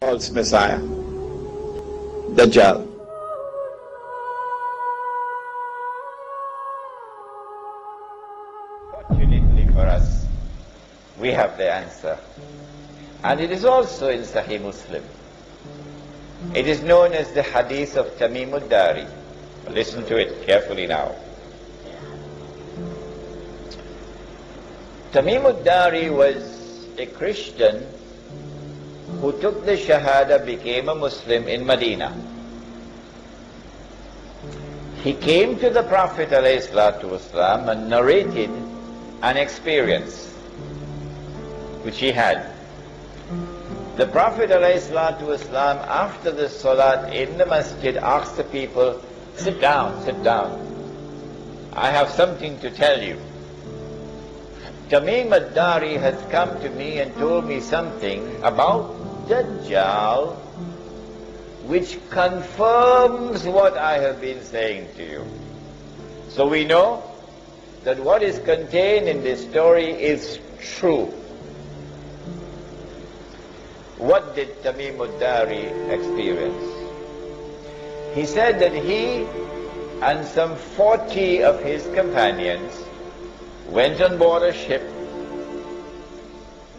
false Messiah, Dajjal. Fortunately for us, we have the answer. And it is also in Sahih Muslim. It is known as the hadith of Tamim ad-Dari. Listen to it carefully now. Tamim ad-Dari was a Christian who took the Shahada, became a Muslim in Medina. He came to the Prophet ﷺ and narrated an experience which he had. The Prophet ﷺ, after the Salat in the masjid, asked the people, sit down, sit down. I have something to tell you. Tamim ad-Dari has come to me and told me something about Dajjal which confirms what I have been saying to you. So we know that what is contained in this story is true. What did Tamim ad-Dari experience? He said that he and some 40 of his companions went on board a ship.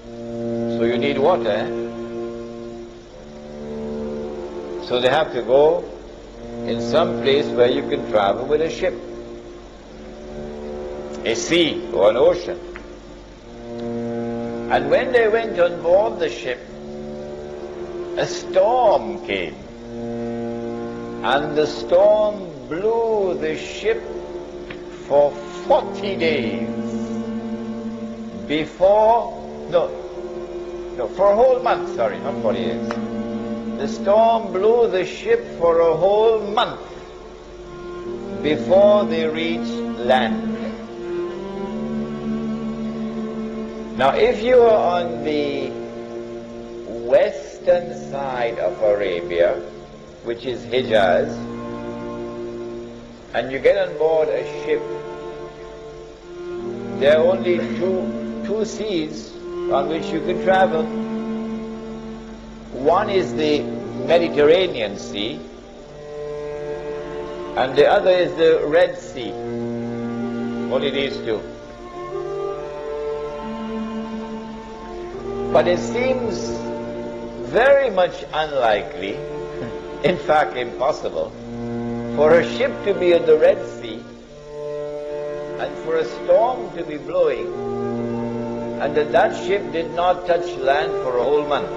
So you need water, eh? So they have to go in some place where you can travel with a ship, a sea or an ocean. And when they went on board the ship, a storm came, and the storm blew the ship for 40 days for a whole month, sorry, not 40 days. The storm blew the ship for a whole month before they reached land. Now, if you are on the western side of Arabia, which is Hijaz, and you get on board a ship, there are only two seas on which you can travel. One is the Mediterranean Sea, and the other is the Red Sea. Only these two. But it seems very much unlikely, in fact impossible, for a ship to be on the Red Sea and for a storm to be blowing and that ship did not touch land for a whole month,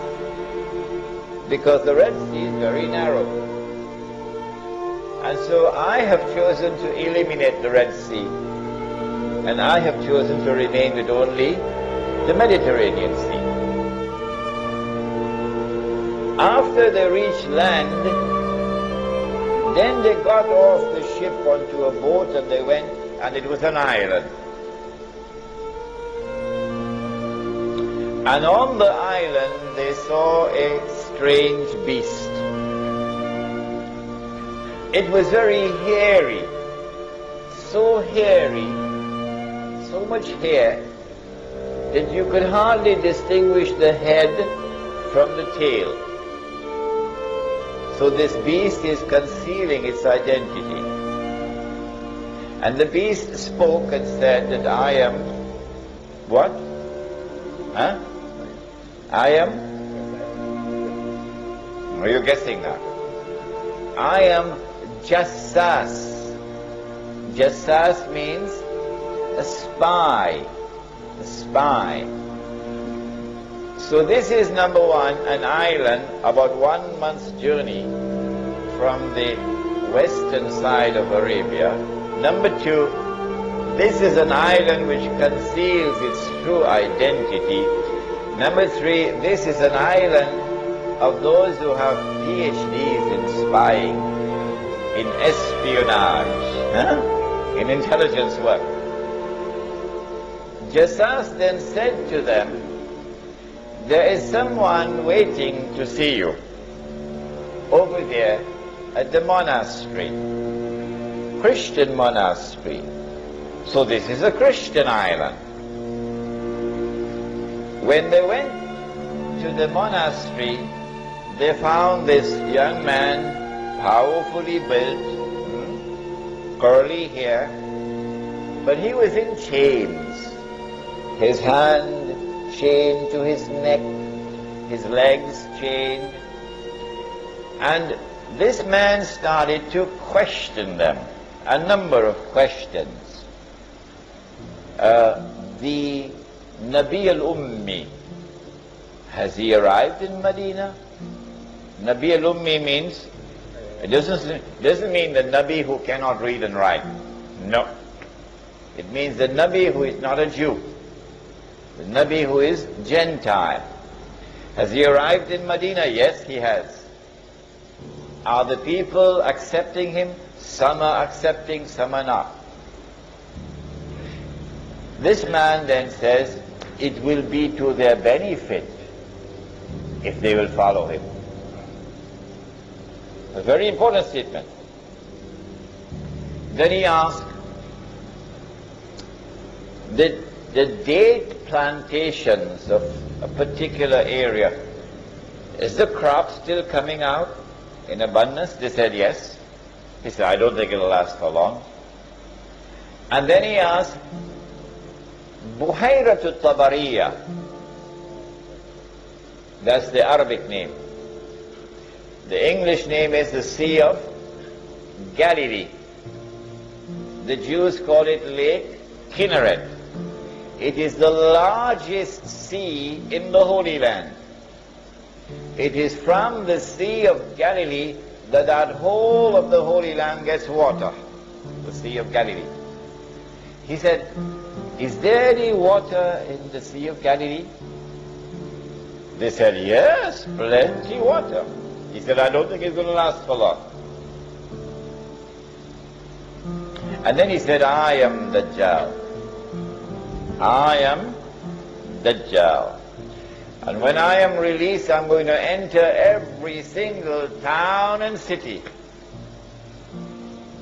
because the Red Sea is very narrow. And so I have chosen to eliminate the Red Sea, and I have chosen to remain with only the Mediterranean Sea. After they reached land, then they got off the ship onto a boat and they went, and it was an island. And on the island they saw a strange beast. It was very hairy, so much hair, that you could hardly distinguish the head from the tail. So this beast is concealing its identity. And the beast spoke and said that I am what? Huh? I am? Are you guessing that? I am Jassas. Jassas means a spy. A spy. So this is number one, an island about 1 month's journey from the western side of Arabia. Number two, this is an island which conceals its true identity. Number three, this is an island of those who have PhDs in spying, in espionage, in intelligence work. Jassas then said to them, there is someone waiting to see you over there at the monastery, Christian monastery. So this is a Christian island. When they went to the monastery, they found this young man, powerfully built, curly hair, but he was in chains. His hand chained to his neck, his legs chained. And this man started to question them, a number of questions. The Nabi al-Ummi, has he arrived in Medina? Nabi al-Ummi means, it doesn't mean the Nabi who cannot read and write. No. It means the Nabi who is not a Jew. The Nabi who is Gentile. Has he arrived in Medina? Yes, he has. Are the people accepting him? Some are accepting, some are not. This man then says, it will be to their benefit if they will follow him. A very important statement. Then he asked, the date plantations of a particular area, is the crop still coming out in abundance? They said yes. He said, I don't think it'll last for long. And then he asked, Buhayratu Tabariya, that's the Arabic name. The English name is the Sea of Galilee. The Jews call it Lake Kinneret. It is the largest sea in the Holy Land. It is from the Sea of Galilee that whole of the Holy Land gets water. The Sea of Galilee. He said, is there any water in the Sea of Galilee? They said, yes, plenty water. He said, I don't think it's going to last for long. And then he said, I am Dajjal. I am Dajjal. And when I am released, I'm going to enter every single town and city.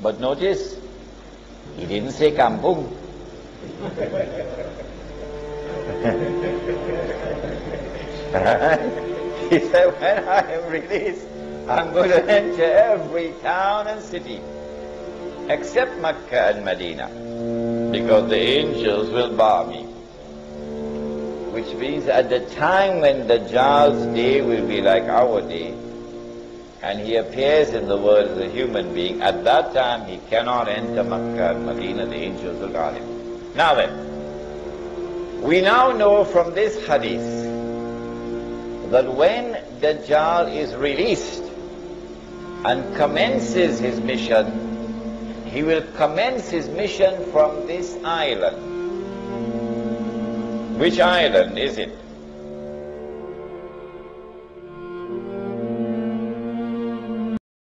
But notice, he didn't say kampung. He said, when I am released, I'm going to enter every town and city, except Mecca and Medina, because the angels will bar me. Which means at the time when Dajjal's day will be like our day, and he appears in the world as a human being, at that time he cannot enter Mecca and Medina, the angels will guard him. Now then, we now know from this hadith that when Dajjal is released and commences his mission, he will commence his mission from this island. Which island is it?